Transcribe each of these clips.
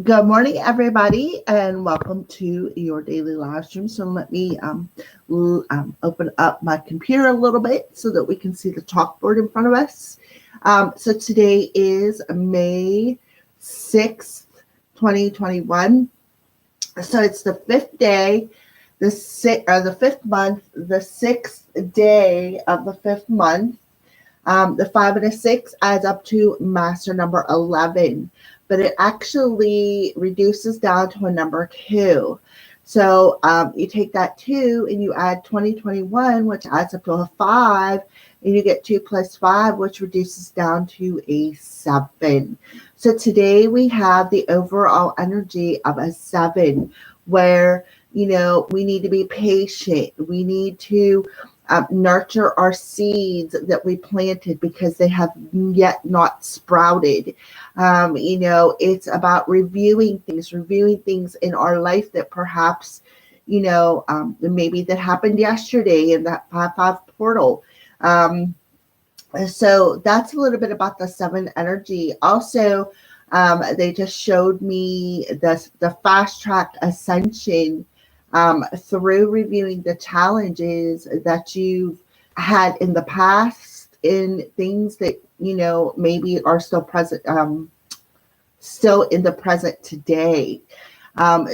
Good morning, everybody, and welcome to your daily live stream. So let me open up my computer a little bit so that we can see the chalkboard in front of us. So today is May 6th, 2021. So it's the fifth day, the fifth month, the sixth day of the fifth month. The 5 and a 6 adds up to master number 11, but it actually reduces down to a number 2. So you take that 2 and you add 2021, which adds up to a 5, and you get 2 plus 5, which reduces down to a 7. So today we have the overall energy of a 7, where, we need to be patient. We need to nurture our seeds that we planted because they have yet not sprouted. It's about reviewing things in our life that perhaps, maybe that happened yesterday in that 5-5 portal. So that's a little bit about the 7 energy. Also, they just showed me the fast track ascension through reviewing the challenges that you've had in the past, in things that, maybe are still present, still in the present today.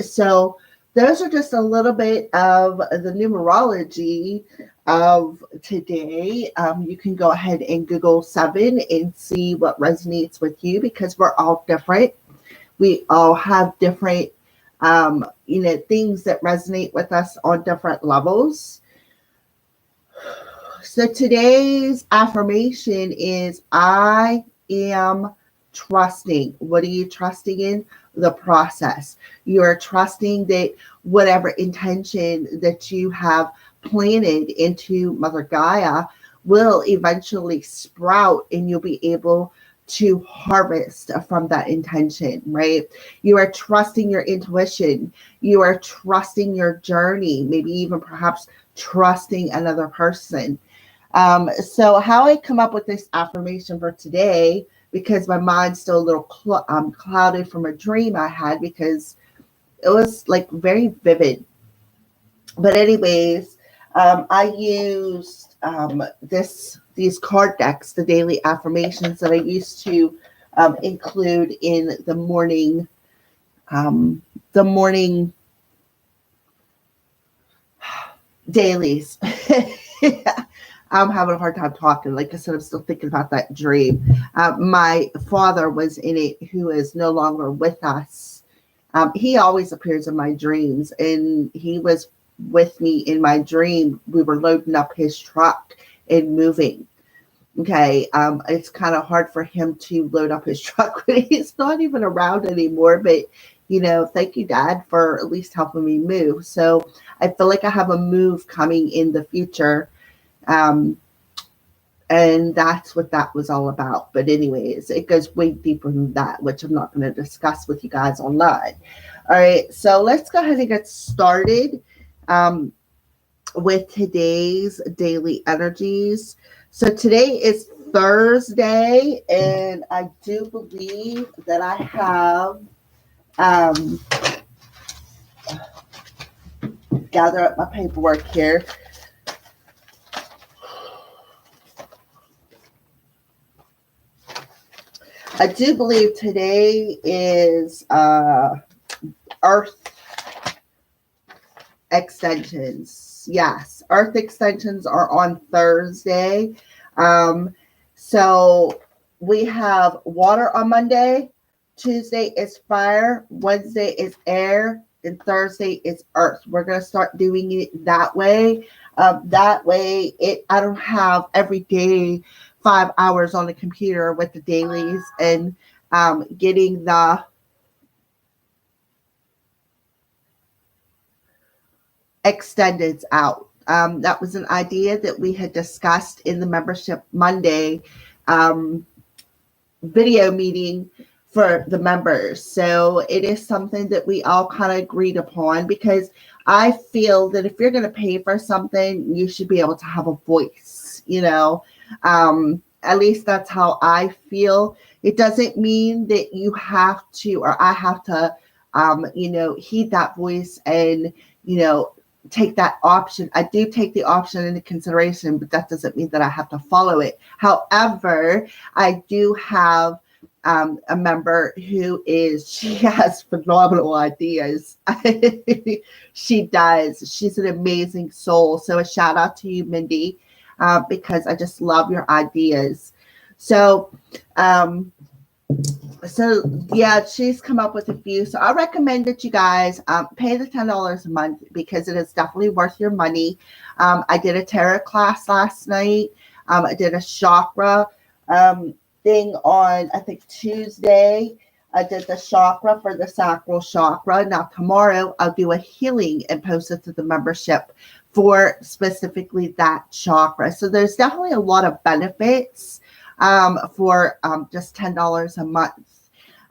So those are just a little bit of the numerology of today. You can go ahead and Google 7 and see what resonates with you, because we're all different. We all have different things that resonate with us on different levels. So today's affirmation is, I am trusting. What are you trusting in? The process. You're trusting that whatever intention that you have planted into Mother Gaia will eventually sprout, and you'll be able to harvest from that intention, right? You are trusting your intuition. You are trusting your journey, maybe even perhaps trusting another person. So how I come up with this affirmation for today, because my mind's still a little clouded from a dream I had, because it was like very vivid. But anyways, I used these card decks, the daily affirmations that I used to include in the morning dailies. I'm having a hard time talking. Like I said, I'm still thinking about that dream. My father was in it, who is no longer with us. He always appears in my dreams, and he was with me in my dream. We were loading up his truck and moving. Okay. It's kind of hard for him to load up his truck when he's not even around anymore. But, thank you, Dad, for at least helping me move. So I feel like I have a move coming in the future. And that's what that was all about. But anyways, it goes way deeper than that, which I'm not going to discuss with you guys online. All right. So let's go ahead and get started with today's daily energies. So today is Thursday, and I do believe that I have gather up my paperwork here. I do believe today is Earth extensions. Yes, Earth extensions are on Thursday. So we have water on Monday. Tuesday is fire. Wednesday is air. And Thursday is earth. We're going to start doing it that way. I don't have every day 5 hours on the computer with the dailies and getting the extendeds out. That was an idea that we had discussed in the Membership Monday video meeting for the members. So it is something that we all kind of agreed upon, because I feel that if you're going to pay for something, you should be able to have a voice, at least that's how I feel. It doesn't mean that you have to, or I have to, heed that voice and, take that option. I do take the option into consideration, but that doesn't mean that I have to follow it. However, I do have a member she has phenomenal ideas. She does. She's an amazing soul. So a shout out to you, Mindy, because I just love your ideas. So, yeah, she's come up with a few. So I recommend that you guys pay the $10 a month because it is definitely worth your money. I did a tarot class last night. I did a chakra thing on, I think, Tuesday. I did the chakra for the sacral chakra. Now tomorrow I'll do a healing and post it to the membership for specifically that chakra. So there's definitely a lot of benefits for just $10 a month.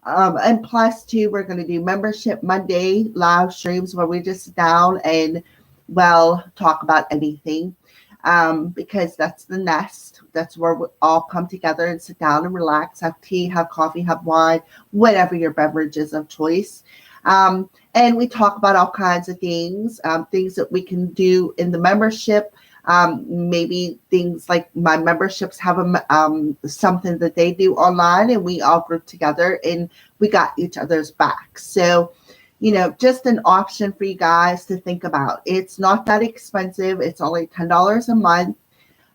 And plus, too, we're going to do Membership Monday live streams where we just sit down and, talk about anything because that's the nest. That's where we all come together and sit down and relax, have tea, have coffee, have wine, whatever your beverage is of choice. And we talk about all kinds of things, things that we can do in the membership. Maybe things like my memberships have something that they do online, and we all group together and we got each other's back. So, just an option for you guys to think about. It's not that expensive. It's only $10 a month.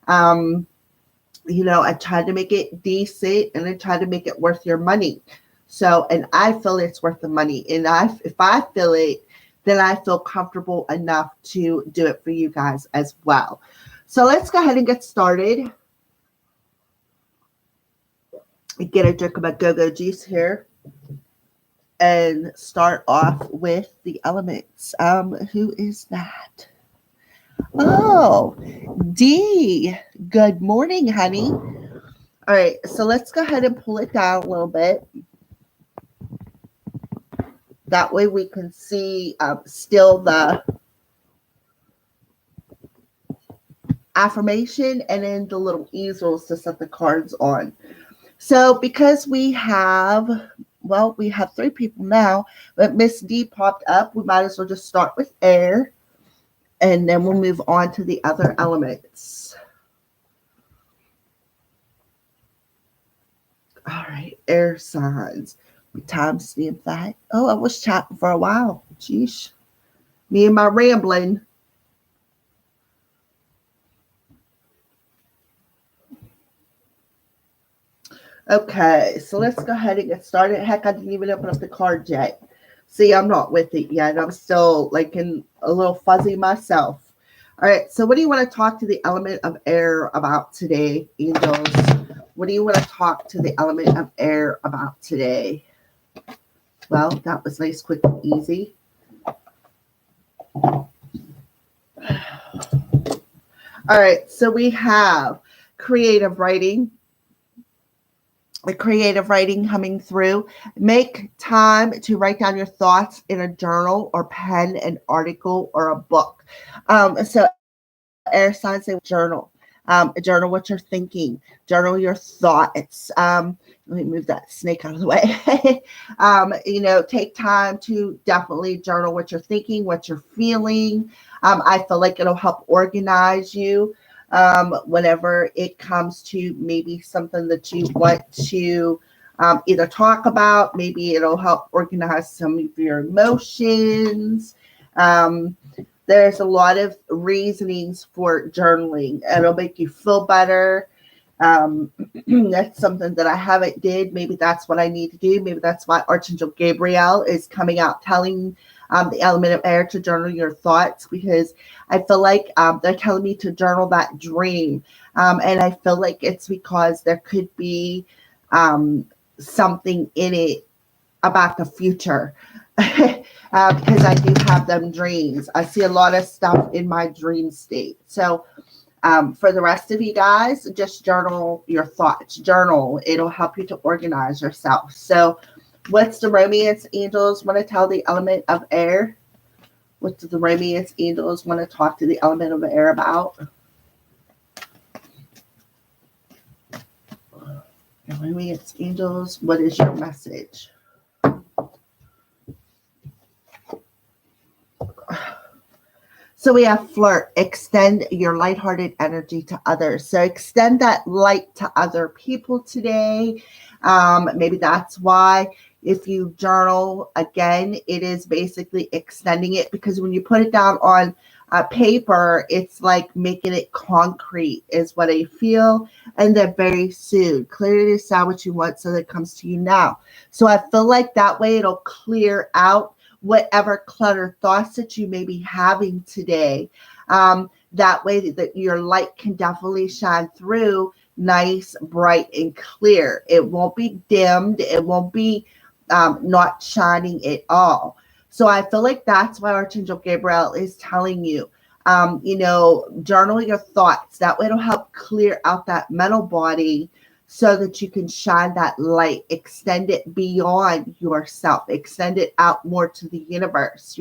I tried to make it decent and I tried to make it worth your money. So, and I feel it's worth the money. And if I feel it, then I feel comfortable enough to do it for you guys as well. So let's go ahead and get started. Get a drink of my go-go juice here and start off with the elements. Who is that? Oh, Dee. Good morning, honey. All right, so let's go ahead and pull it down a little bit. That way we can see still the affirmation and then the little easels to set the cards on. So because we have 3 people now, but Miss D popped up, we might as well just start with air and then we'll move on to the other elements. All right, air signs. Time stamp that. Oh, I was chatting for a while. Jeez. Me and my rambling. Okay, so let's go ahead and get started. Heck, I didn't even open up the card yet. See, I'm not with it yet. I'm still like in a little fuzzy myself. All right, so what do you want to talk to the element of air about today, angels? What do you want to talk to the element of air about today? Well, that was nice, quick, and easy. All right, so we have creative writing. The creative writing coming through. Make time to write down your thoughts in a journal or pen, an article, or a book. So air signs say journal. Journal what you're thinking. Journal your thoughts. Let me move that snake out of the way. Take time to definitely journal what you're thinking, what you're feeling. I feel like it'll help organize you whenever it comes to maybe something that you want to either talk about. Maybe it'll help organize some of your emotions. There's a lot of reasonings for journaling. It'll make you feel better. That's something that I haven't did. Maybe that's what I need to do. Maybe that's why Archangel Gabriel is coming out telling the element of air to journal your thoughts, because I feel like they're telling me to journal that dream. And I feel like it's because there could be something in it about the future. Because I do have them dreams. I see a lot of stuff in my dream state. So for the rest of you guys, just journal your thoughts. Journal. It'll help you to organize yourself. So what's the romance angels want to tell the element of air? What do the romance angels want to talk to the element of air about? Maybe it's angels. What is your message? So we have flirt, extend your lighthearted energy to others. So extend that light to other people today. Maybe that's why if you journal, again, it is basically extending it, because when you put it down on paper, it's like making it concrete is what I feel. And then very soon, clearly decide what you want so that it comes to you now. So I feel like that way it'll clear out whatever cluttered thoughts that you may be having today. That way that your light can definitely shine through nice, bright, and clear. It won't be dimmed. It won't be not shining at all. So I feel like that's why Archangel Gabriel is telling you, journal your thoughts. That way it'll help clear out that mental body so that you can shine that light, extend it beyond yourself, extend it out more to the universe.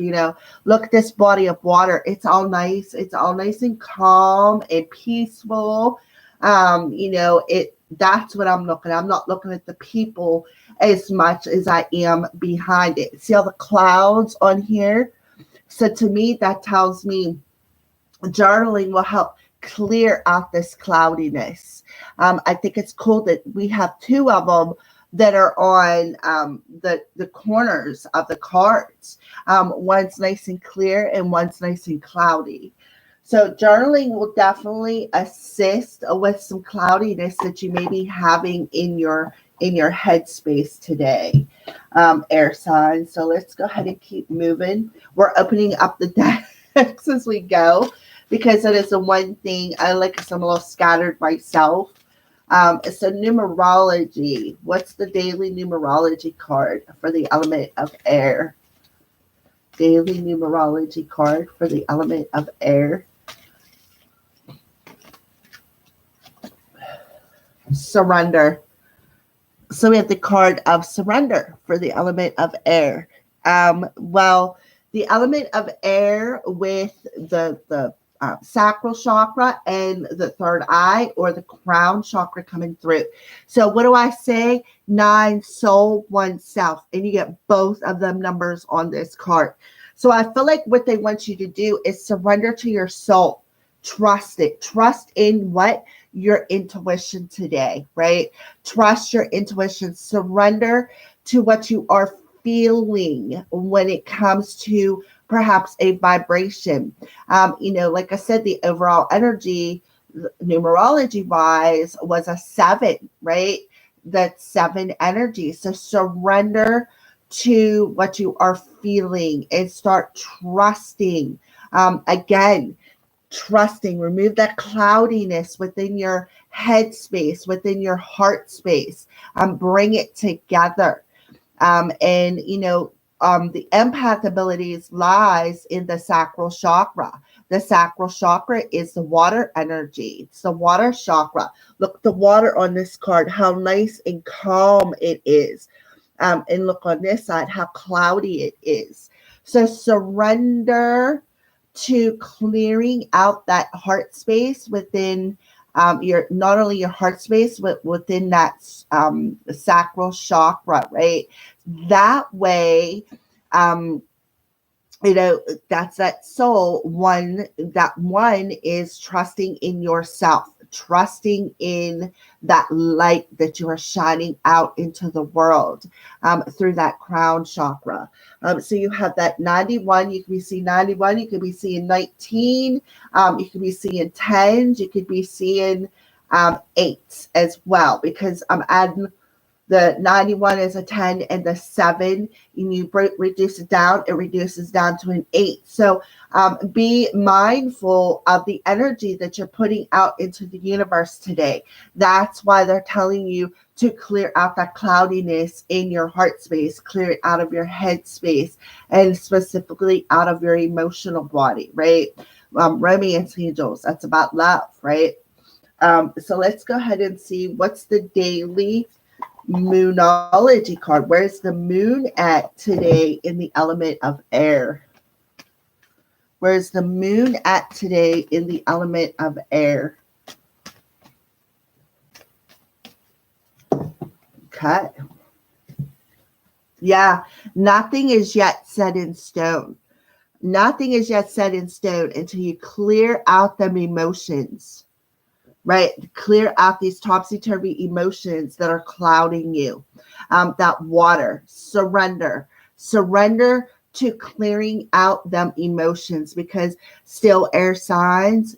Look at this body of water. It's all nice. It's all nice and calm and peaceful. That's what I'm looking at. I'm not looking at the people as much as I am behind it. See all the clouds on here? So to me, that tells me journaling will help clear out this cloudiness. I think it's cool that we have two of them that are on the corners of the cards. One's nice and clear and one's nice and cloudy. So journaling will definitely assist with some cloudiness that you may be having in your headspace today, air signs. So let's go ahead and keep moving. We're opening up the decks as we go, because that is the one thing I like. I'm a little scattered myself. So numerology. What's the daily numerology card for the element of air? Daily numerology card for the element of air. Surrender. So we have the card of surrender for the element of air. Well, the element of air with the sacral chakra and the third eye or the crown chakra coming through. So what do I say? 9, soul, 1, self. And you get both of them numbers on this card. So I feel like what they want you to do is surrender to your soul. Trust it. Trust in what? Your intuition today, right? Trust your intuition. Surrender to what you are feeling when it comes to perhaps a vibration. Like I said, the overall energy, numerology wise, was a 7, right? That's 7 energy. So surrender to what you are feeling and start trusting. Again, trusting, remove that cloudiness within your head space, within your heart space, bring it together. The empath abilities lies in the sacral chakra. The sacral chakra is the water energy. It's the water chakra. Look at the water on this card, how nice and calm it is. And look on this side, how cloudy it is. So surrender to clearing out that heart space within your, not only your heart space, but within that sacral chakra, right? That way, that's that soul one. That one is trusting in yourself, trusting in that light that you are shining out into the world through that crown chakra. So you have that 91. You could be seeing 91. You could be seeing 19. You could be seeing 10s. You could be seeing 8s as well, because I'm adding the 91 is a 10 and the 7, and you reduce it down, it reduces down to an 8. So be mindful of the energy that you're putting out into the universe today. That's why they're telling you to clear out that cloudiness in your heart space, clear it out of your head space, and specifically out of your emotional body, right? Romance angels, that's about love, right? So let's go ahead and see what's the daily Moonology card. Where's the moon at today in the element of air? Where's the moon at today in the element of air? Okay. Yeah, nothing is yet set in stone. Nothing is yet set in stone until you clear out them emotions, right? Clear out these topsy-turvy emotions that are clouding you. That water, surrender. Surrender to clearing out them emotions, because still air signs,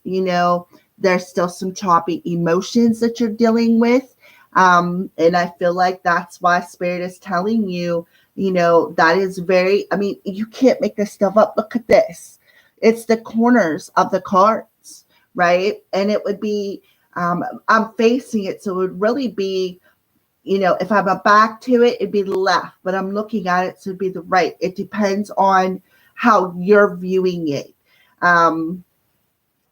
there's still some choppy emotions that you're dealing with. And I feel like that's why Spirit is telling you, that is you can't make this stuff up. Look at this. It's the corners of the cards, right? And it would be, I'm facing it. So it would really be, if I'm a back to it, it'd be the left, but I'm looking at it, so it'd be the right. It depends on how you're viewing it.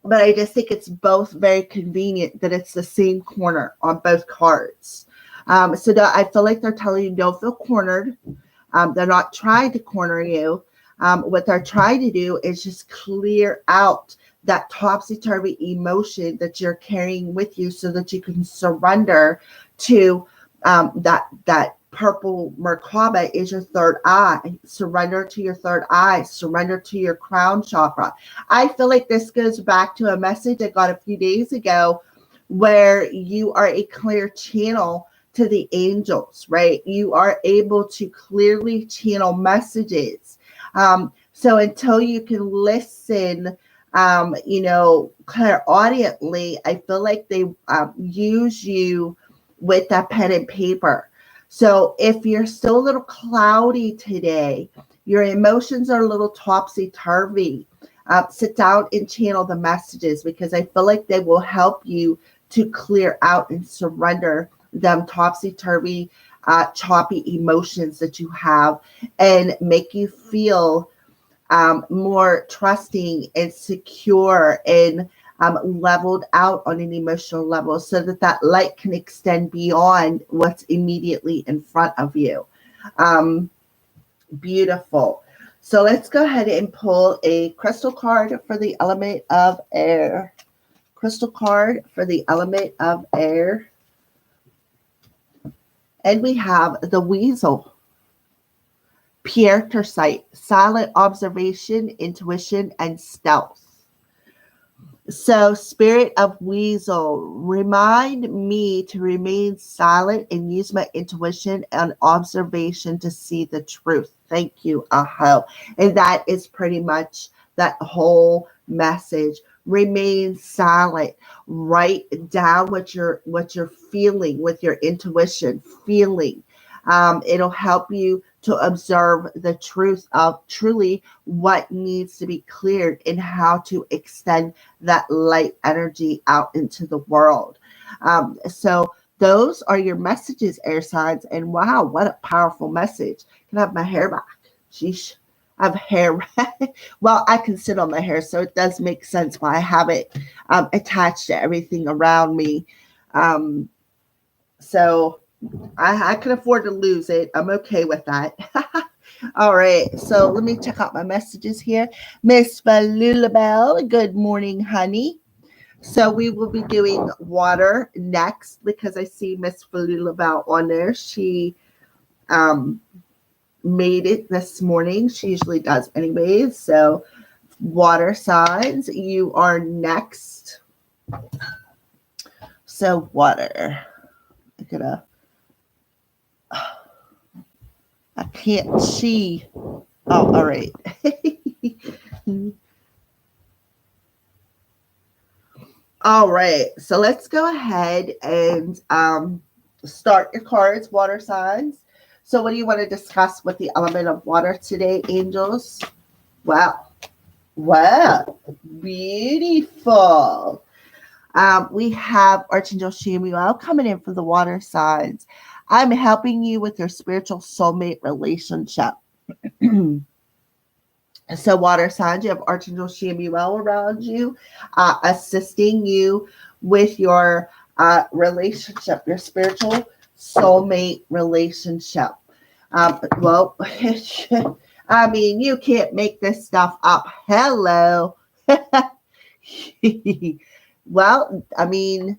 But I just think it's both very convenient that it's the same corner on both cards. So that I feel like they're telling you don't feel cornered. They're not trying to corner you. What they're trying to do is just clear out that topsy-turvy emotion that you're carrying with you, so that you can surrender to that purple Merkaba is your third eye. Surrender to your third eye. Surrender to your crown chakra. I feel like this goes back to a message I got a few days ago, where you are a clear channel to the angels, right? You are able to clearly channel messages. So until you can listen, clairaudiently, I feel like they use you with that pen and paper. So if you're still a little cloudy today, your emotions are a little topsy-turvy, sit down and channel the messages, because I feel like they will help you to clear out and surrender them topsy-turvy, choppy emotions that you have, and make you feel more trusting and secure and leveled out on an emotional level, so that that light can extend beyond what's immediately in front of you. Beautiful. So let's go ahead and pull a crystal card for the element of air. Crystal card for the element of air. And we have the Weasel. Pure Tersight, silent observation, intuition, and stealth. So, Spirit of Weasel, remind me to remain silent and use my intuition and observation to see the truth. Thank you, Aho. And that is pretty much that whole message. Remain silent. Write down what you're feeling with your intuition, feeling. It'll help you to observe the truth of truly what needs to be cleared and how to extend that light energy out into the world. So those are your messages, air signs. And wow, what a powerful message. Can I have my hair back? Sheesh. I have hair. Well, I can sit on my hair, so it does make sense why I have it attached to everything around me. So I can afford to lose it. I'm okay with that. All right. So let me check out my messages here. Miss Falulabelle, good morning, honey. So we will be doing water next, because I see Miss Falulabelle on there. She made it this morning. She usually does anyways. So water signs, you are next. So water. I can't see. Oh, all right. All right. So let's go ahead and start your cards, water signs. So what do you want to discuss with the element of water today, angels? Wow. Beautiful. We have Archangel Chamuel coming in for the water signs. I'm helping you with your spiritual soulmate relationship. So water signs, you have Archangel Chamuel around you, assisting you with your relationship, your spiritual soulmate relationship. Well, I mean, you can't make this stuff up. Hello. Well, I mean,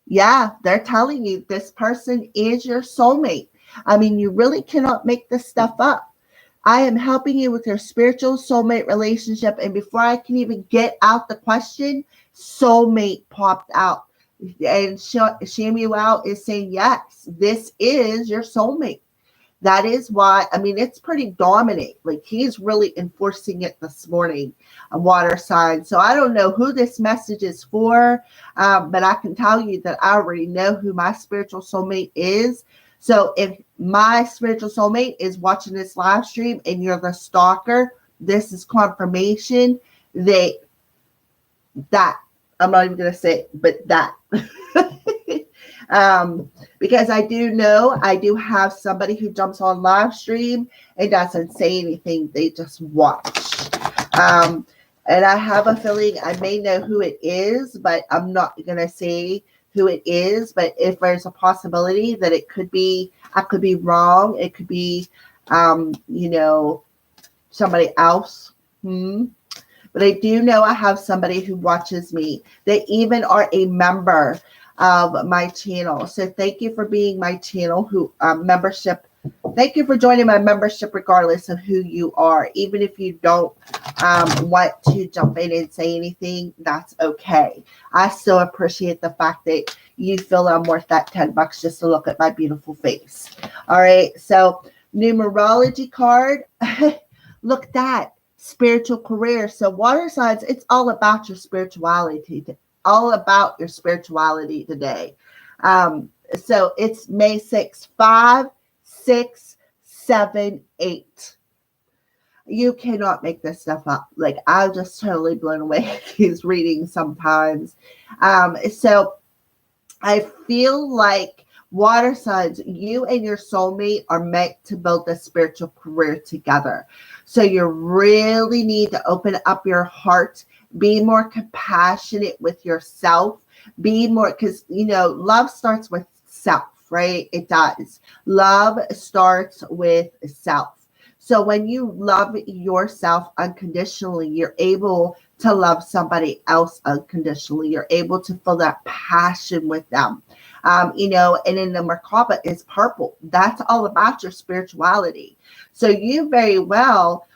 Yeah, they're telling you this person is your soulmate. I mean, you really cannot make this stuff up. I am helping you with your spiritual soulmate relationship. And before I can even get out the question, soulmate popped out. And Shamuel is saying, yes, this is your soulmate. That is why, I mean, it's pretty dominant. Like he's really enforcing it this morning, a water sign. So I don't know who this message is for, but I can tell you that I already know who my spiritual soulmate is. So if my spiritual soulmate is watching this live stream and you're the stalker, this is confirmation that that I'm not even going to say it, but that. Because I do know I do have somebody who jumps on live stream and doesn't say anything. They just watch. And I have a feeling I may know who it is, but I'm not going to say who it is. But if there's a possibility that it could be, I could be wrong. It could be, somebody else. But I do know I have somebody who watches me. They even are a member of my channel. So thank you for being my channel membership. Thank you for joining my membership regardless of who you are. Even if you don't want to jump in and say anything, that's okay. I still appreciate the fact that you feel I'm worth that $10 just to look at my beautiful face. All right. So numerology card. Look at that. Spiritual career. So water signs, it's all about your spirituality, all about your spirituality today. So it's May 6th, 5, 6, 7, 8. You cannot make this stuff up. Like I'm just totally blown away at these readings sometimes. So I feel like water signs, you and your soulmate are meant to build a spiritual career together. So you really need to open up your heart, be more compassionate with yourself, be more, because, love starts with self, right? It does. Love starts with self. So when you love yourself unconditionally, you're able to love somebody else unconditionally. You're able to feel that passion with them. And in the Merkaba is purple. That's all about your spirituality. So you very well,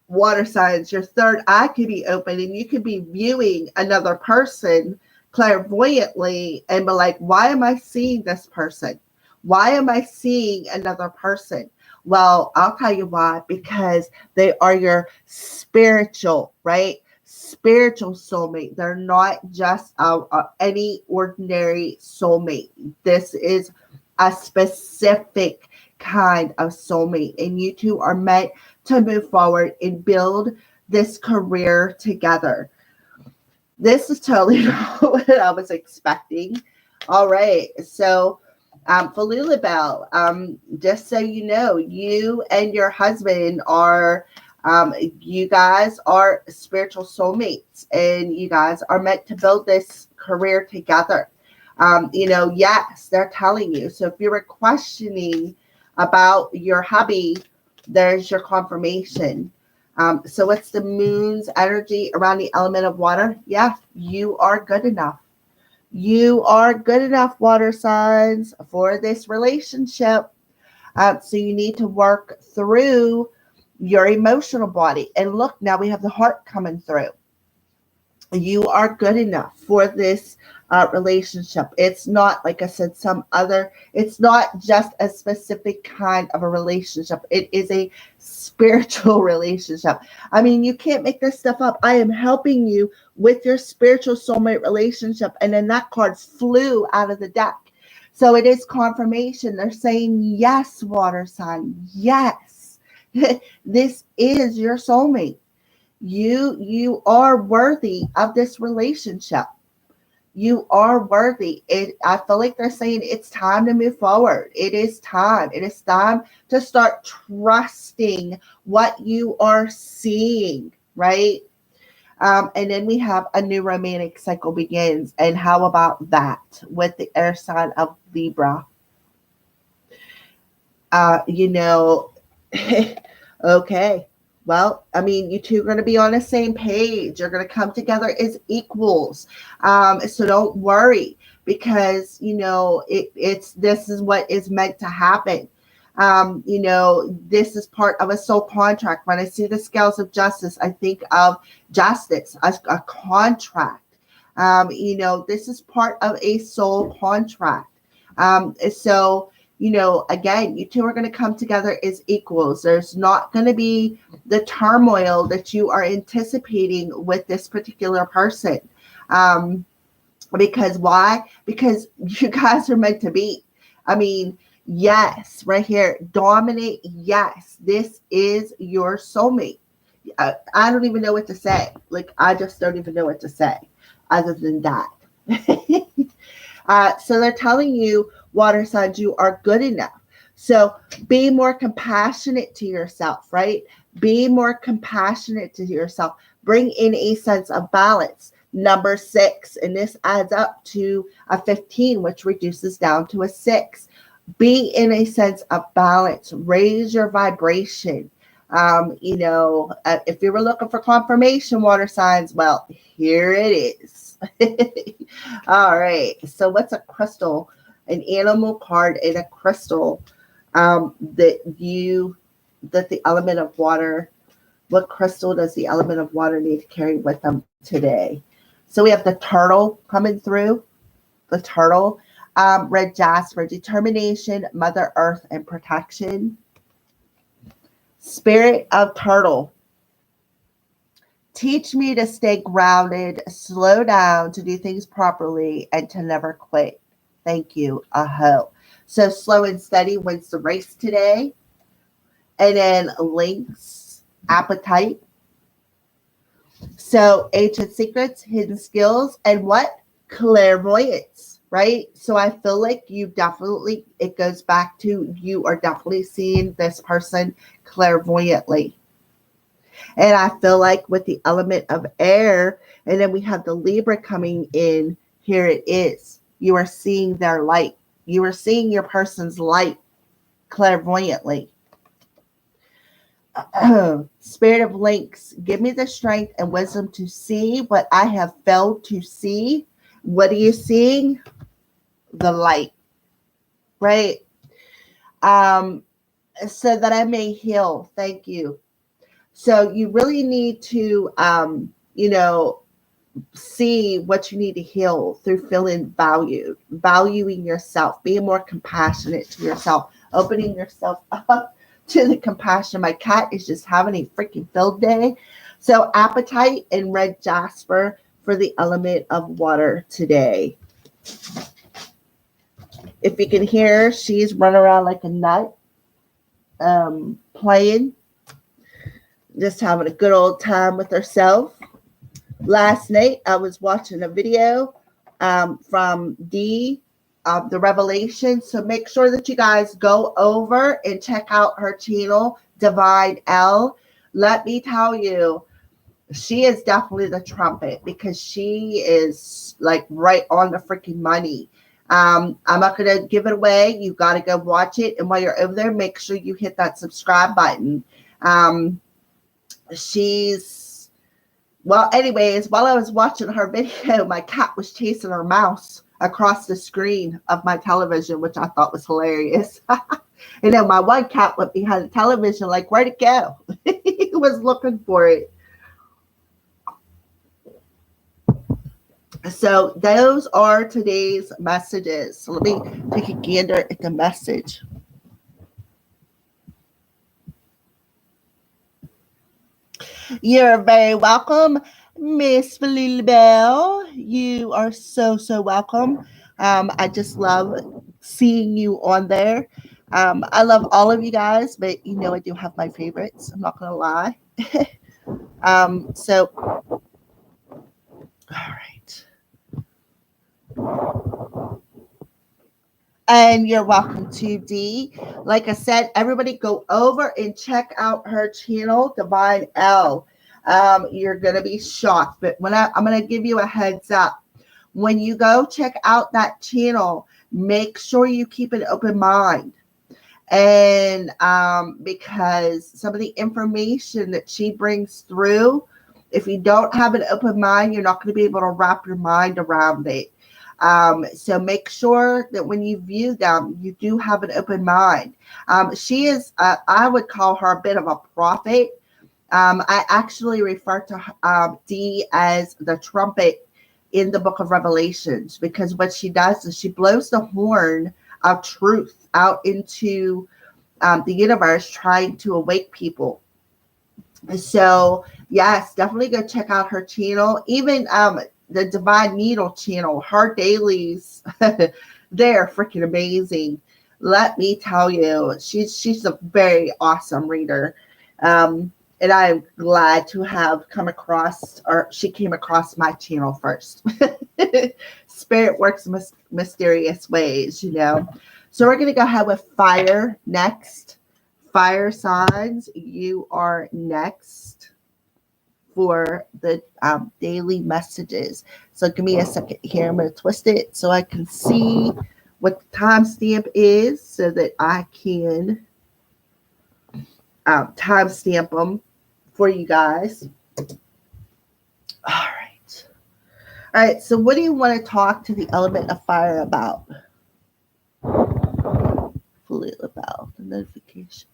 water signs, your third eye could be open and you could be viewing another person clairvoyantly and be like, why am I seeing this person? Why am I seeing another person? Well, I'll tell you why, because they are your spiritual, right? Spiritual soulmate. They're not just any ordinary soulmate. This is a specific kind of soulmate, and you two are meant to move forward and build this career together. This is totally not what I was expecting. All right, so for Lulabelle, just so you know, you and your husband are you guys are spiritual soulmates, and you guys are meant to build this career together. Yes, they're telling you. So if you were questioning about your hubby, there's your confirmation. So what's the moon's energy around the element of water? Yeah, you are good enough. You are good enough, water signs, for this relationship. So you need to work through your emotional body. And look, now we have the heart coming through. You are good enough for this relationship. It's not, like I said, it's not just a specific kind of a relationship. It is a spiritual relationship. I mean, you can't make this stuff up. I am helping you with your spiritual soulmate relationship. And then that card flew out of the deck. So it is confirmation. They're saying, yes, water sign, yes, this is your soulmate. You are worthy of this relationship. You are worthy. I feel like they're saying it's time to move forward. It is time. It is time to start trusting what you are seeing, right? And then we have a new romantic cycle begins. And how about that with the air sign of Libra? Okay. Well, I mean, you two are going to be on the same page. You're going to come together as equals. So don't worry. because, this is what is meant to happen. This is part of a soul contract. When I see the scales of justice, I think of justice as a contract. This is part of a soul contract. So, again, you two are going to come together as equals. There's not going to be the turmoil that you are anticipating with this particular person. Because why? Because you guys are meant to be. I mean, yes, right here, dominate. Yes, this is your soulmate. I don't even know what to say. Like, I just don't even know what to say other than that. So they're telling you, water signs, you are good enough. So be more compassionate to yourself, right? Be more compassionate to yourself. Bring in a sense of balance. Number 6, and this adds up to a 15, which reduces down to a 6. Be in a sense of balance. Raise your vibration. If you were looking for confirmation, water signs, well, here it is. All right. So what's a crystal? An animal card and a crystal that the element of water, what crystal does the element of water need to carry with them today? So we have the turtle coming through, the turtle, red jasper, determination, Mother Earth, and protection. Spirit of turtle. Teach me to stay grounded, slow down, to do things properly, and to never quit. Thank you. Aho. So slow and steady wins the race today. And then Lynx, appetite. So ancient secrets, hidden skills, and what? Clairvoyance, right? So I feel like it goes back to, you are definitely seeing this person clairvoyantly. And I feel like with the element of air, and then we have the Libra coming in, here it is. You are seeing their light. You are seeing your person's light clairvoyantly. Spirit of Lynx, give me the strength and wisdom to see what I have failed to see. What are you seeing? The light, right? So that I may heal. Thank you. So you really need to, see what you need to heal through feeling valued, valuing yourself, being more compassionate to yourself, opening yourself up to the compassion. My cat is just having a freaking field day. So appetite and red jasper for the element of water today. If you can hear, she's running around like a nut, playing, just having a good old time with herself. Last night, I was watching a video from the Revelation. So make sure that you guys go over and check out her channel, Divine L. Let me tell you, she is definitely the trumpet, because she is like right on the freaking money. I'm not going to give it away. You got to go watch it. And while you're over there, make sure you hit that subscribe button. Well, anyways, while I was watching her video, my cat was chasing her mouse across the screen of my television, which I thought was hilarious. And then my one cat went behind the television, like, where'd it go? He was looking for it. So those are today's messages. So let me take a gander at the message. You're very welcome, Miss Bell. You are so welcome. I just love seeing you on there. I love all of you guys, but I do have my favorites. I'm not gonna lie. So all right. And you're welcome to D. Like I said, everybody go over and check out her channel, Divine L. You're going to be shocked. But I'm going to give you a heads up. When you go check out that channel, make sure you keep an open mind. And because some of the information that she brings through, if you don't have an open mind, you're not going to be able to wrap your mind around it. So make sure that when you view them, you do have an open mind. She is, I would call her a bit of a prophet. I actually refer to Dee as the trumpet in the book of Revelations, because what she does is she blows the horn of truth out into the universe, trying to awake people. So yes, definitely go check out her channel. Even the Divine Needle channel, her dailies, they're freaking amazing. Let me tell you, she's a very awesome reader. And I'm glad to have come across, or she came across my channel first. Spirit works mysterious ways, you know. So we're going to go ahead with fire next. Fire signs, you are next for the daily messages. So give me a second here. I'm going to twist it so I can see what the timestamp is, so that I can timestamp them for you guys. All right. All right. So what do you want to talk to the element of fire about? Fully about the notification.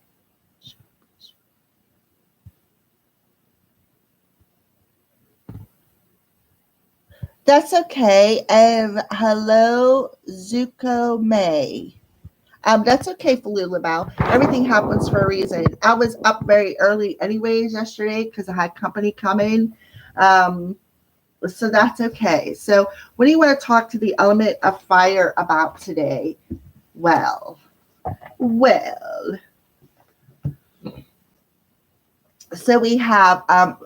That's okay. And hello, Zuko May. That's okay, Falulabao. Everything happens for a reason. I was up very early anyways yesterday because I had company coming. So that's okay. So what do you want to talk to the element of fire about today? Well. So we have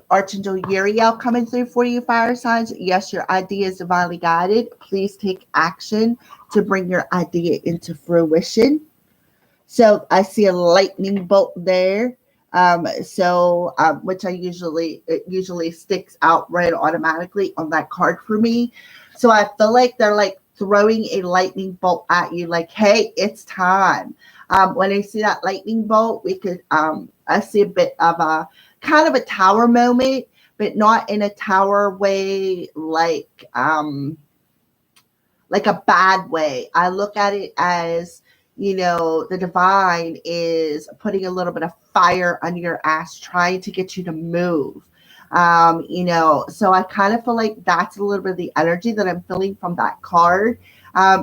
Archangel Uriel coming through for you, fire signs. Yes, your idea is divinely guided. Please take action to bring your idea into fruition. So I see a lightning bolt there. Which it usually sticks out right automatically on that card for me. So I feel like they're like throwing a lightning bolt at you, like, hey, it's time. When I see that lightning bolt, I see a bit of a kind of a tower moment, but not in a tower way, like a bad way. I look at it as, the divine is putting a little bit of fire under your ass, trying to get you to move. So I kind of feel like that's a little bit of the energy that I'm feeling from that card.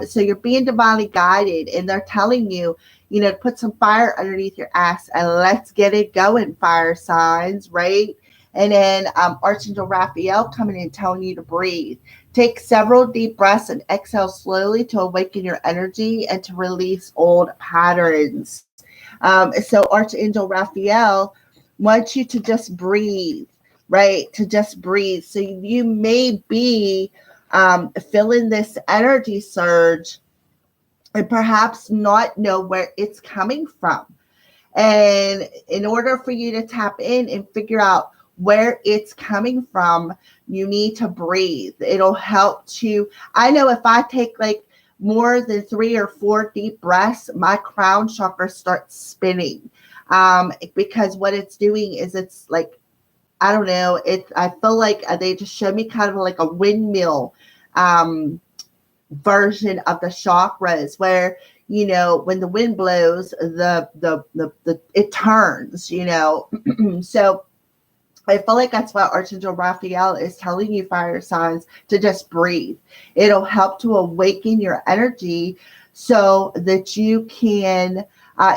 So you're being divinely guided, and they're telling you, put some fire underneath your ass and let's get it going, fire signs, right? And then Archangel Raphael coming in telling you to breathe. Take several deep breaths and exhale slowly to awaken your energy and to release old patterns. So Archangel Raphael wants you to just breathe, right? To just breathe. So you may be feeling this energy surge and perhaps not know where it's coming from. And in order for you to tap in and figure out where it's coming from, you need to breathe. It'll help I know if I take like more than 3 or 4 deep breaths, my crown chakra starts spinning. Because what it's doing is it's like, I don't know, I feel like they just showed me kind of like a windmill version of the chakras, where when the wind blows, it turns. So I feel like that's what Archangel Raphael is telling you, fire signs, to just breathe. It'll help to awaken your energy so that you can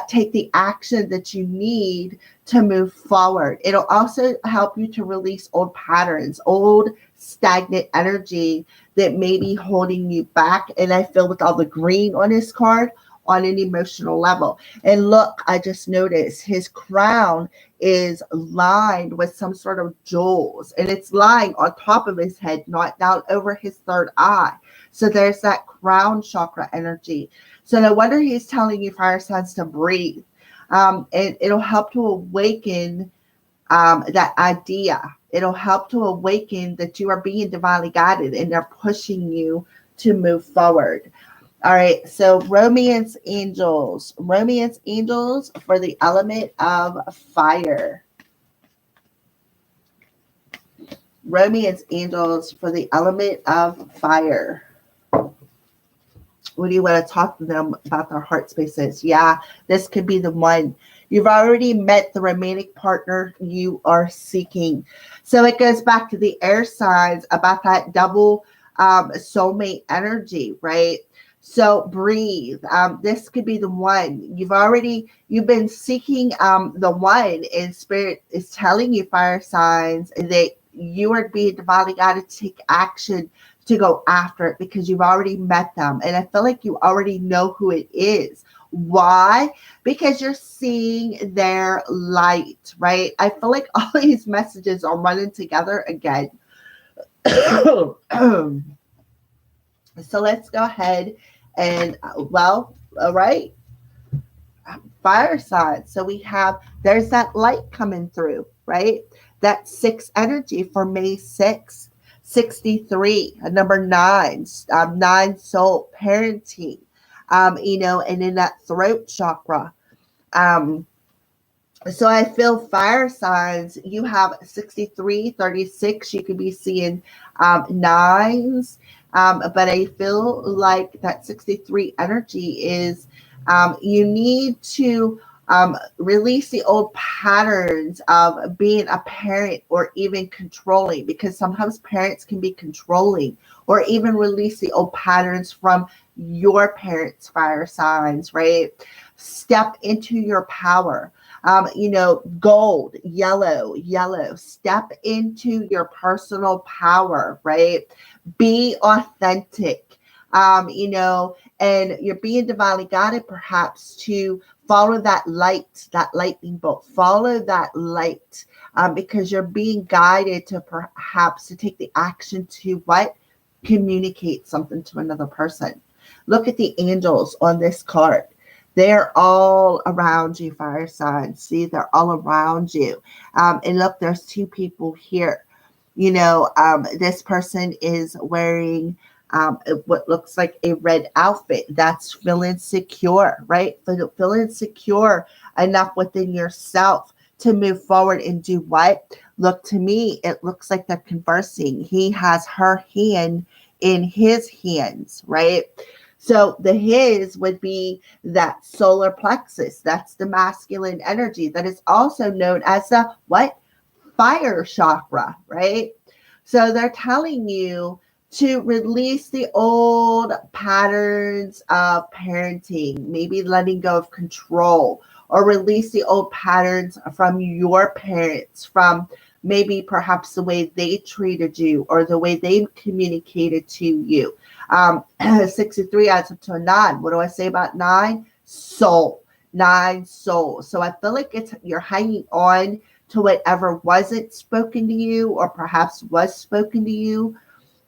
take the action that you need to move forward. It'll also help you to release old patterns, old stagnant energy that may be holding you back. And I feel with all the green on his card, on an emotional level. And look, I just noticed his crown is lined with some sort of jewels, and it's lying on top of his head, not down over his third eye. So there's that crown chakra energy. So no wonder he's telling you, fire signs, to breathe. And it'll help to awaken that idea. It'll help to awaken that you are being divinely guided and they're pushing you to move forward. All right, so romance angels. Romance angels for the element of fire. Romance angels for the element of fire. What do you want to talk to them about their heart spaces? Yeah, this could be the one. You've already met the romantic partner you are seeking. So it goes back to the air signs about that double soulmate energy, right? So breathe. This could be the one. You've been seeking the one, and spirit is telling you, fire signs, that you are being divinely guided to take action to go after it because you've already met them. And I feel like you already know who it is. Why? Because you're seeing their light, right? I feel like all these messages are running together again. So let's go ahead and, well, all right, fire sign. So there's that light coming through, right? That 6 energy for May 6th, 63, number 9, 9 soul parenting, and in that throat chakra. So I feel fire signs, you have 63, 36, you could be seeing 9s, but I feel like that 63 energy is you need to release the old patterns of being a parent or even controlling, because sometimes parents can be controlling, or even release the old patterns from your parents' fire signs, right? Step into your power. Gold, yellow, step into your personal power, right? Be authentic, and you're being divinely guided perhaps to follow that light, that lightning bolt, follow that light, because you're being guided to perhaps to take the action to what? Communicate something to another person. Look at the angels on this card. They're all around you, fire signs. See, they're all around you. And look, there's 2 people here. This person is wearing what looks like a red outfit. That's feeling secure, right? Feeling secure enough within yourself to move forward and do what? Look, to me, it looks like they're conversing. He has her hand in his hands, right? So the his would be that solar plexus. That's the masculine energy that is also known as the what? Fire chakra, right? So they're telling you to release the old patterns of parenting, maybe letting go of control, or release the old patterns from your parents, from maybe perhaps the way they treated you or the way they communicated to you. 63 adds up to a 9. What do I say about 9? Soul. 9 soul. So I feel like you're hanging on to whatever wasn't spoken to you or perhaps was spoken to you.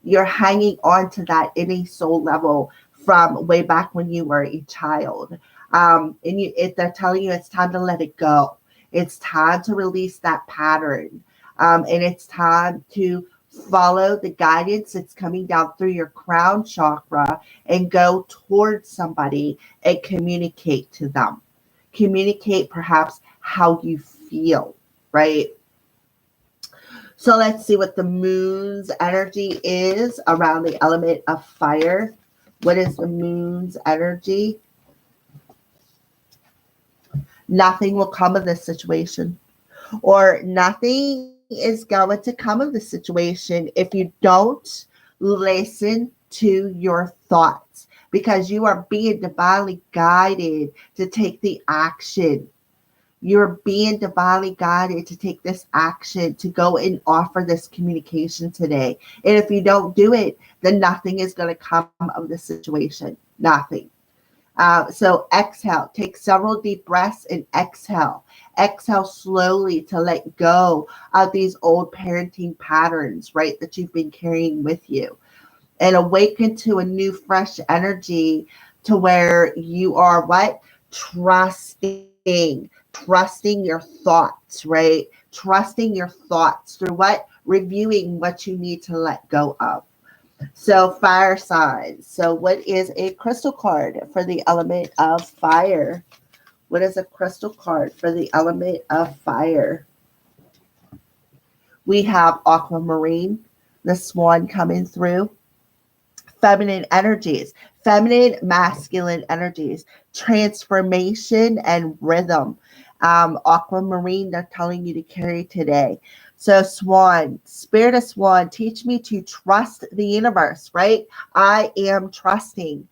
You're hanging on to that in a soul level from way back when you were a child. They're telling you it's time to let it go. It's time to release that pattern. And it's time to follow the guidance that's coming down through your crown chakra and go towards somebody and communicate to them. Communicate perhaps how you feel, right? So let's see what the moon's energy is around the element of fire. What is the moon's energy? Nothing will come of this situation, or nothing is going to come of the situation if you don't listen to your thoughts, because you are being divinely guided to take the action. You're being divinely guided to take this action, to go and offer this communication today. And if you don't do it, then nothing is going to come of the situation. Nothing. So exhale, take several deep breaths and exhale. Exhale slowly to let go of these old parenting patterns, right, that you've been carrying with you. And awaken to a new, fresh energy to where you are what? Trusting your thoughts, right? Trusting your thoughts through what? Reviewing what you need to let go of. So fire signs. So what is a crystal card for the element of fire? What is a crystal card for the element of fire? We have aquamarine, the swan coming through. feminine energies, feminine, masculine energies, transformation and rhythm. Aquamarine, they're telling you to carry today. So Swan, Spirit of Swan, teach me to trust the universe, right? I am trusting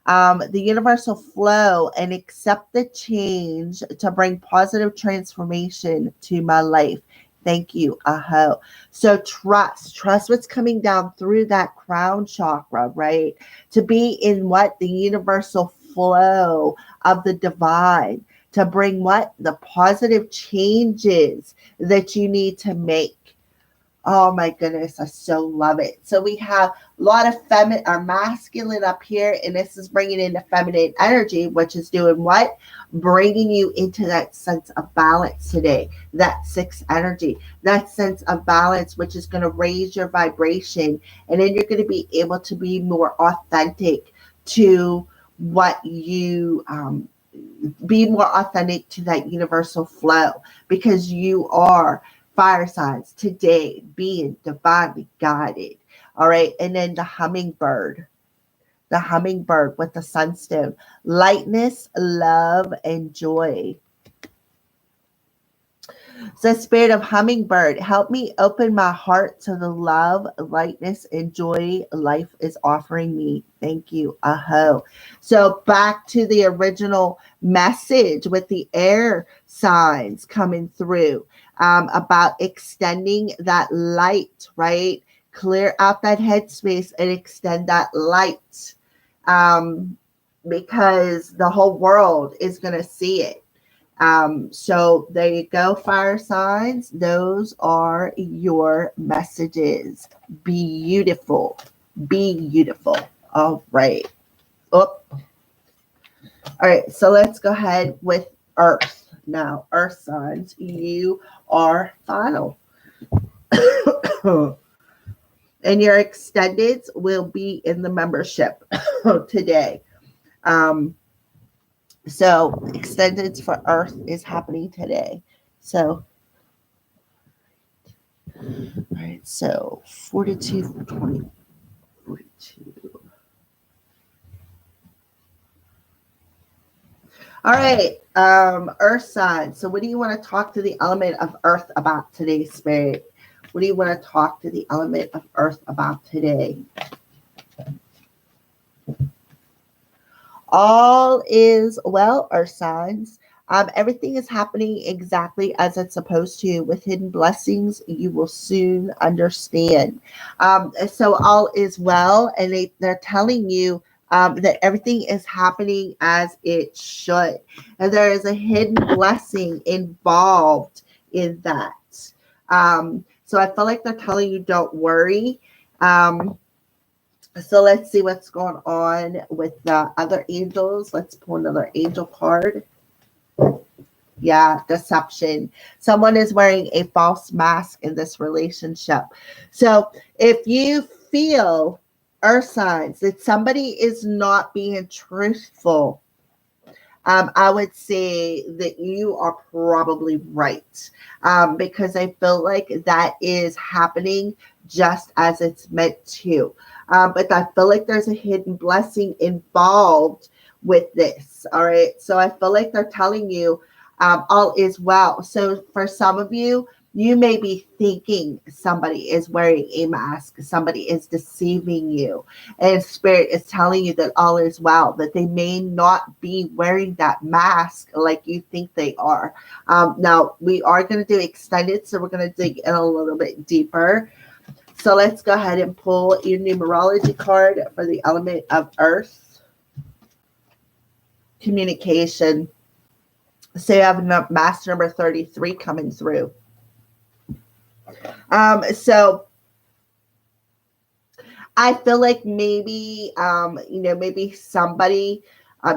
the universal flow and accept the change to bring positive transformation to my life. Thank you, Aho. So trust what's coming down through that crown chakra, right? To be in what? The universal flow of the divine, to bring what? The positive changes that you need to make. Oh my goodness, I so love it. So we have a lot of feminine or masculine up here, and this is bringing in the feminine energy, which is doing what? Bringing you into that sense of balance today, that sixth energy, that sense of balance, which is going to raise your vibration, and then you're going to be able to be more authentic to what you be more authentic to that universal flow, because you are fire signs today being divinely guided. All right. And then the hummingbird with the sunstone, lightness, love, and joy. So Spirit of Hummingbird, help me open my heart to the love, lightness, and joy life is offering me. Thank you. Aho. So back to the original message with the air signs coming through about extending that light, right? Clear out that headspace and extend that light because the whole world is going to see it. So there you go, fire signs. Those are your messages. Beautiful. Beautiful. All right. Oh. All right. So let's go ahead with Earth. Now, Earth signs, you are final. And your extendeds will be in the membership today. So extendeds for Earth is happening today. So, all right, so 42, 20, 42. All right, Earth sign. So what do you want to talk to the element of Earth about today, Spirit? What do you want to talk to the element of Earth about today? All is well, Earth signs. Everything is happening exactly as it's supposed to. With hidden blessings, you will soon understand. So all is well, and they're telling you that everything is happening as it should. And there is a hidden blessing involved in that. So I feel like they're telling you, don't worry. So let's see what's going on with the other angels. Let's pull another angel card. Yeah, deception. Someone is wearing a false mask in this relationship. So if you feel, Earth signs, that somebody is not being truthful, I would say that you are probably right, because I feel like that is happening just as it's meant to. But I feel like there's a hidden blessing involved with this. All right. So I feel like they're telling you all is well. So for some of you, you may be thinking somebody is wearing a mask, somebody is deceiving you, and Spirit is telling you that all is well, that they may not be wearing that mask like you think they are. Now, we are going to do extended, so we're going to dig in a little bit deeper. So let's go ahead and pull your numerology card for the element of Earth. Communication. So you have master number 33 coming through. So I feel like maybe, maybe somebody,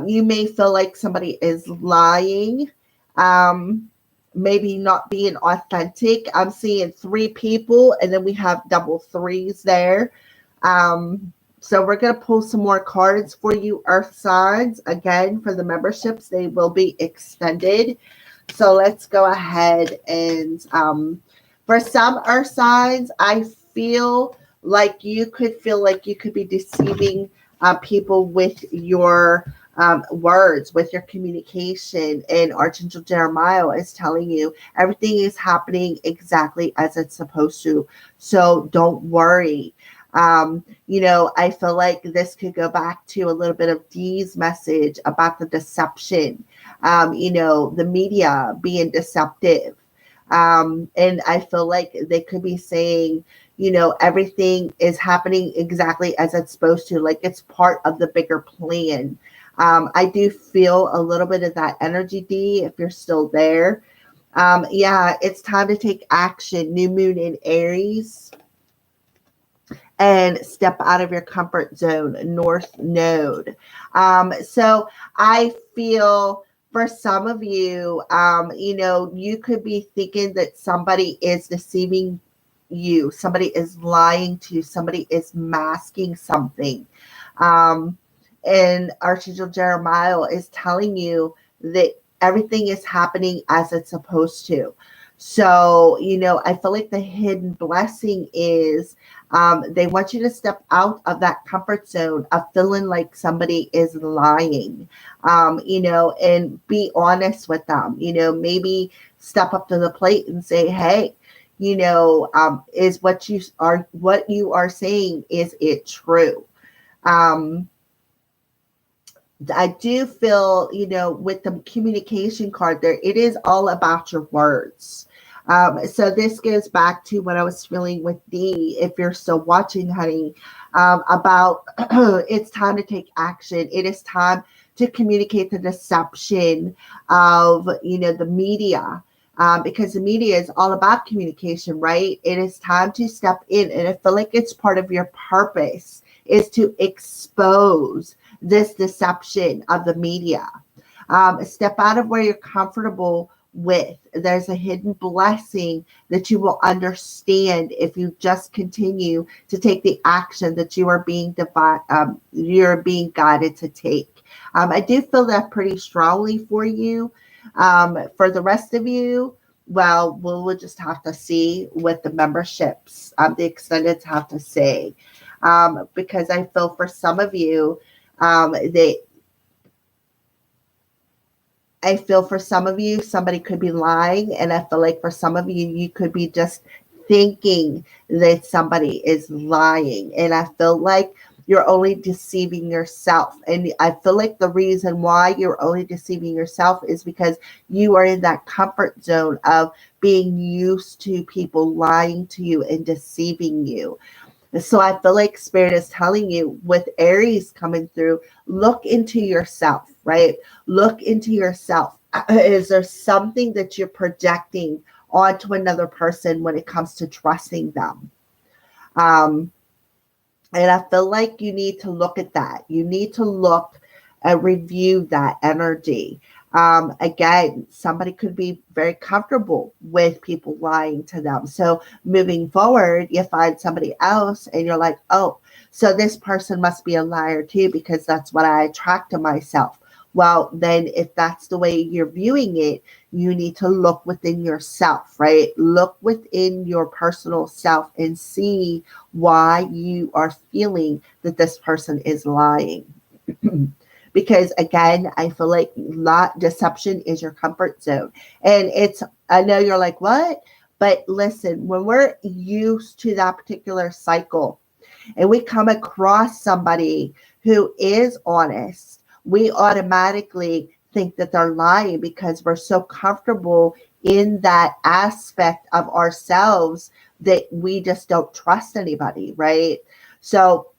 you may feel like somebody is lying, maybe not being authentic. I'm seeing 3 people, and then we have double 3s there. So we're going to pull some more cards for you, Earth signs. Again, for the memberships, they will be extended. So let's go ahead and, for some Earth signs, I feel like you could feel like you could be deceiving people with your words, with your communication. And Archangel Jeremiah is telling you everything is happening exactly as it's supposed to. So don't worry. I feel like this could go back to a little bit of Dee's message about the deception, the media being deceptive. And I feel like they could be saying, everything is happening exactly as it's supposed to, like it's part of the bigger plan. I do feel a little bit of that energy, D, if you're still there. Yeah, it's time to take action. New moon in Aries, and step out of your comfort zone, North Node. So I feel for some of you, you could be thinking that somebody is deceiving you, somebody is lying to you, somebody is masking something. And Archangel Jeremiah is telling you that everything is happening as it's supposed to. So, I feel like the hidden blessing is they want you to step out of that comfort zone of feeling like somebody is lying, and be honest with them. Maybe step up to the plate and say, hey, is what you are saying, is it true? I do feel, with the communication card there, it is all about your words. So this goes back to what I was feeling with Dee, if you're still watching, honey, about it's time to take action. It is time to communicate the deception of, the media. Because the media is all about communication, right? It is time to step in. And I feel like it's part of your purpose is to expose this deception of the media. Step out of where you're comfortable with. There's a hidden blessing that you will understand if you just continue to take the action that you are being you're being guided to take. I do feel that pretty strongly for you. For the rest of you, well, we'll just have to see what the memberships, the extendeds have to say. Because I feel for some of you, I feel for some of you, somebody could be lying. And I feel like for some of you, you could be just thinking that somebody is lying. And I feel like you're only deceiving yourself. And I feel like the reason why you're only deceiving yourself is because you are in that comfort zone of being used to people lying to you and deceiving you. So I feel like Spirit is telling you, with Aries coming through, look into yourself, right? Look into yourself. Is there something that you're projecting onto another person when it comes to trusting them? And I feel like you need to look at that. You need to look and review that energy. Again, somebody could be very comfortable with people lying to them. So moving forward, you find somebody else and you're like, oh, so this person must be a liar too, because that's what I attract to myself. Well, then if that's the way you're viewing it, you need to look within yourself, right? Look within your personal self and see why you are feeling that this person is lying. Because again, I feel like deception is your comfort zone. And I know you're like, what? But listen, when we're used to that particular cycle and we come across somebody who is honest, we automatically think that they're lying because we're so comfortable in that aspect of ourselves that we just don't trust anybody, right? So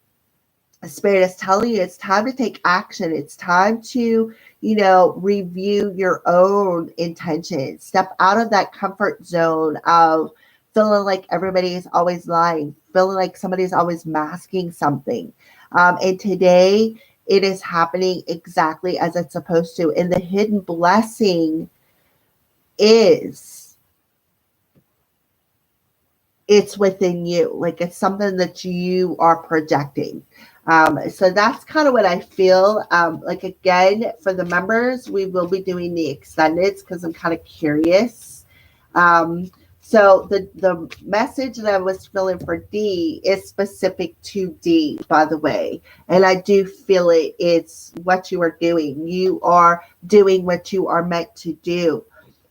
Spirit is telling you it's time to take action. It's time to, review your own intentions. Step out of that comfort zone of feeling like everybody is always lying, feeling like somebody's always masking something. And today it is happening exactly as it's supposed to. And the hidden blessing is it's within you. Like it's something that you are projecting. So that's kind of what I feel. Like again, for the members, we will be doing the extendeds because I'm kind of curious. So the message that I was feeling for D is specific to D, by the way. And I do feel it. It's what you are doing. You are doing what you are meant to do.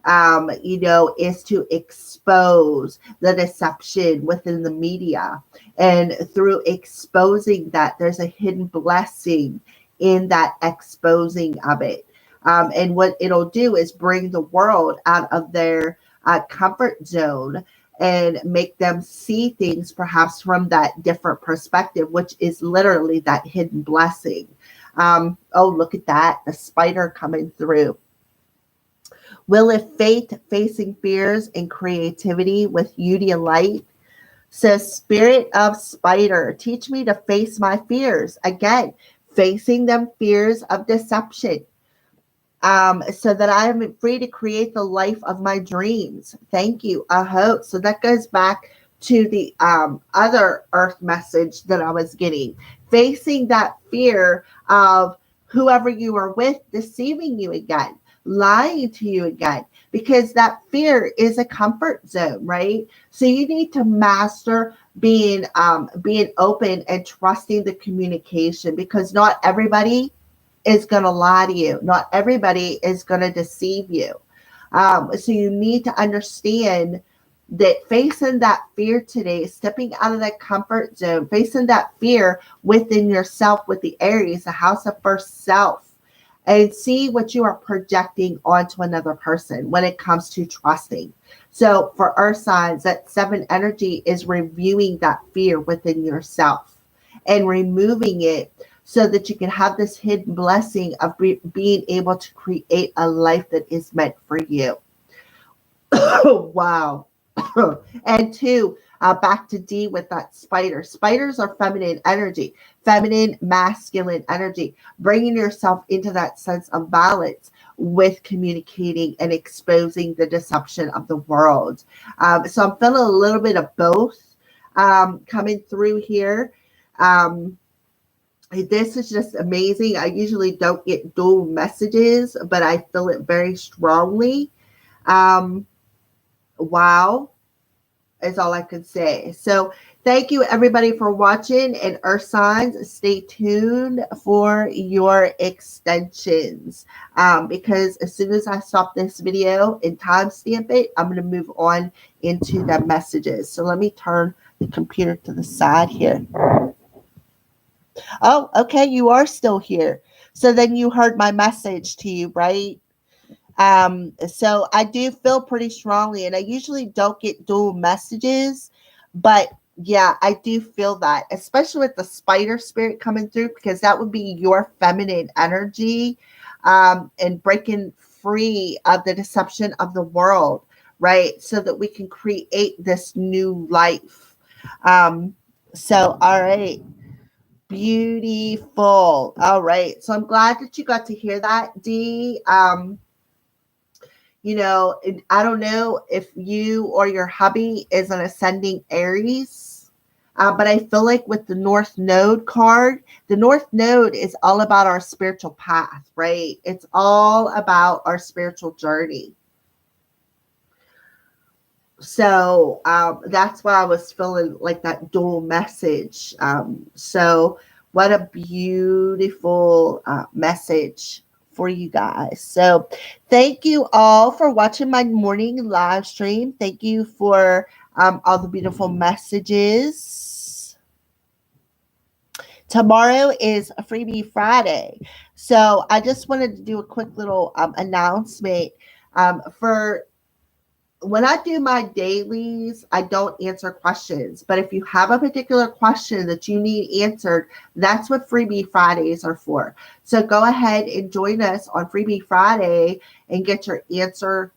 Is to expose the deception within the media. And through exposing that, there's a hidden blessing in that exposing of it. And what it'll do is bring the world out of their comfort zone and make them see things perhaps from that different perspective, which is literally that hidden blessing. Oh, look at that. The spider coming through. Will it faith facing fears and creativity with beauty and light? Says Spirit of Spider, teach me to face my fears. Again, facing them fears of deception. So that I am free to create the life of my dreams. Thank you. So that goes back to the other earth message that I was getting. Facing that fear of whoever you are with deceiving you again, lying to you again, because that fear is a comfort zone, right? So you need to master being open and trusting the communication, because not everybody is going to lie to you. Not everybody is going to deceive you. So you need to understand that facing that fear today, stepping out of that comfort zone, facing that fear within yourself with the Aries, the house of first self, and see what you are projecting onto another person when it comes to trusting. So for Earth signs, that 7 energy is reviewing that fear within yourself and removing it, so that you can have this hidden blessing of being able to create a life that is meant for you. Wow. And 2, back to D with that spider. Spiders are feminine energy, feminine, masculine energy, bringing yourself into that sense of balance with communicating and exposing the deception of the world. So I'm feeling a little bit of both coming through here. This is just amazing. I usually don't get dual messages, but I feel it very strongly. Wow is all I can say. So thank you everybody for watching, and Earth signs, stay tuned for your extensions, because as soon as I stop this video and timestamp it, I'm going to move on into the messages. So let me turn the computer to the side here. Oh, okay, you are still here. So then you heard my message to you, right? So I do feel pretty strongly, and I usually don't get dual messages, but yeah, I do feel that, especially with the spider spirit coming through, because that would be your feminine energy, and breaking free of the deception of the world, right? So that we can create this new life. So, all right. Beautiful. All right. So I'm glad that you got to hear that, D. I don't know if you or your hubby is an ascending Aries, but I feel like with the North Node card, the North Node is all about our spiritual path, right? It's all about our spiritual journey. So that's why I was feeling like that dual message. So what a beautiful message for you guys. So thank you all for watching my morning live stream. Thank you for all the beautiful messages. Tomorrow is a Freebie Friday. So I just wanted to do a quick little announcement for when I do my dailies. I don't answer questions, but if you have a particular question that you need answered, that's what Freebie Fridays are for. So go ahead and join us on Freebie Friday and get your answer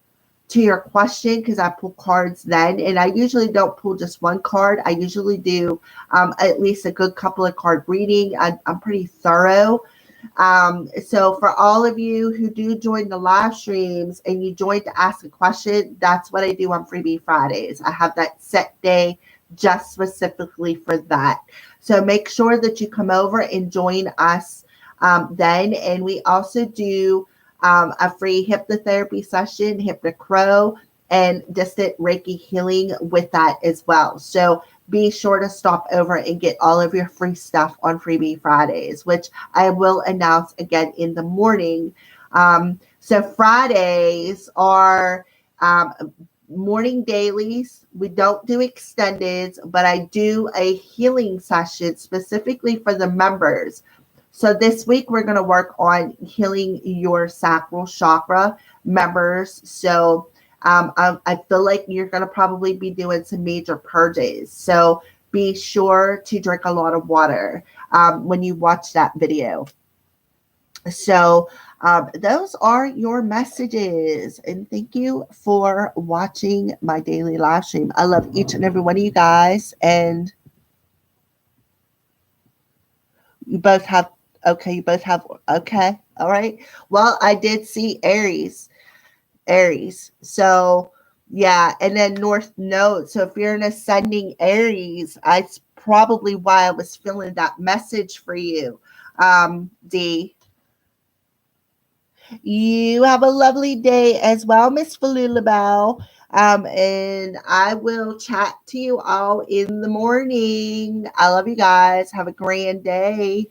to your question, because I pull cards then. And I usually don't pull just one card. I usually do at least a good couple of card reading. I'm pretty thorough. So for all of you who do join the live streams and you join to ask a question, that's what I do on Freebie Fridays. I have that set day just specifically for that. So make sure that you come over and join us then. And we also do a free hypnotherapy session, Hypnocrow, and distant Reiki healing with that as well. So be sure to stop over and get all of your free stuff on Freebie Fridays, which I will announce again in the morning. So Fridays are morning dailies. We don't do extendeds, but I do a healing session specifically for the members. So this week we're going to work on healing your sacral chakra, members. So I feel like you're going to probably be doing some major purges. So be sure to drink a lot of water when you watch that video. So those are your messages. And thank you for watching my daily live stream. I love each and every one of you guys. And you both have, okay, you both have, okay, all right. Well, I did see Aries. So, yeah. And then North Node. So if you're an ascending Aries, that's probably why I was feeling that message for you, D. You have a lovely day as well, Miss Falulabelle. And I will chat to you all in the morning. I love you guys. Have a grand day.